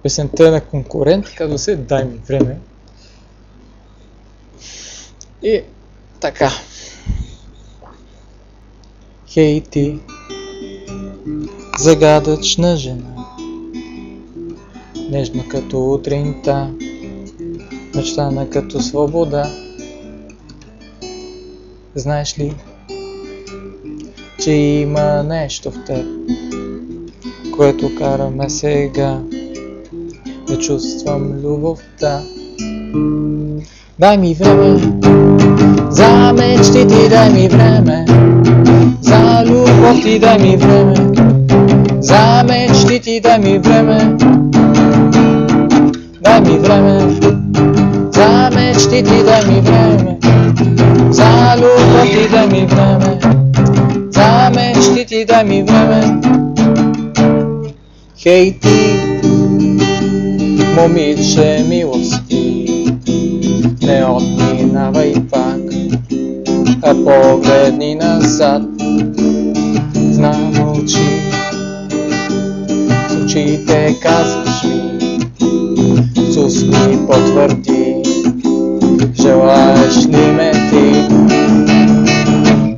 Песента на Конкурент, казва се "Дай ми време". И така. Хей ти, загадъчна жена, нежна като утринта, мечтана като свобода. Знаеш ли, че има нещо в теб, което караме сега да чувствам любовта. Дай ми време за мечтите, дай ми време за любов ти, дай ми време за мечтите, дай ми време. Дай ми време за мечтите, дай ми време за любов ти, дай ми време за мечтите, дай ми време. Хей ти, момиче милости, не отминавай пак, а погледни назад. Знам очи, с очите казваш ми, с уст ми потвърди, желаеш ли ме ти?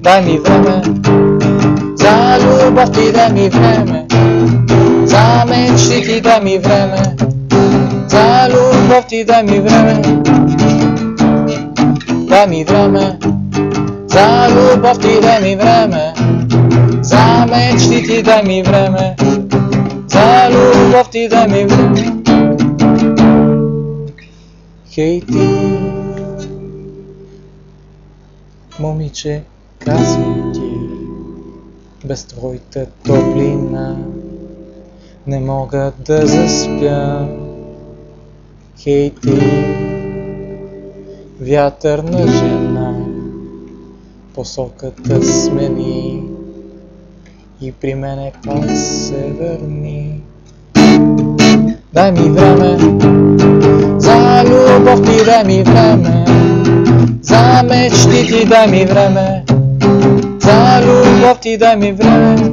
Дай ми време за любов ти, дай ми време за мечти, дай ми време за любов ти, дай ми време. Дай ми време за любов ти, дай ми време за мечти, дай ми време за любов ти, дай ми време. Хей ти, момиче, казвам ти, без твоята топлина не мога да заспя. Хей ти, вятърна жена, посоката смени и при мене пак се върни. Дай ми време за любов ти, дай ми време за мечти ти, дай ми време за любов ти, дай ми време.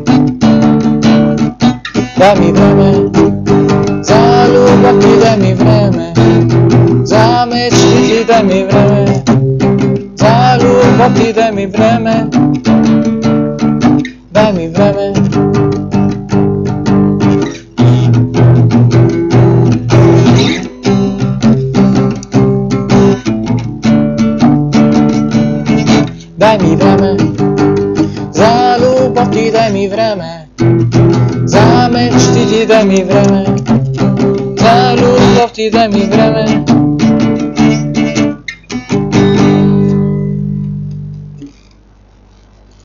Дай ми време за любов ти, дай ми време за мечти ти, дай ми време за любов ти, дай ми време. Дай ми време. Дай ми време за любов ти, дай ми време за мечти ти, дай ми време за любов ти, дай ми време.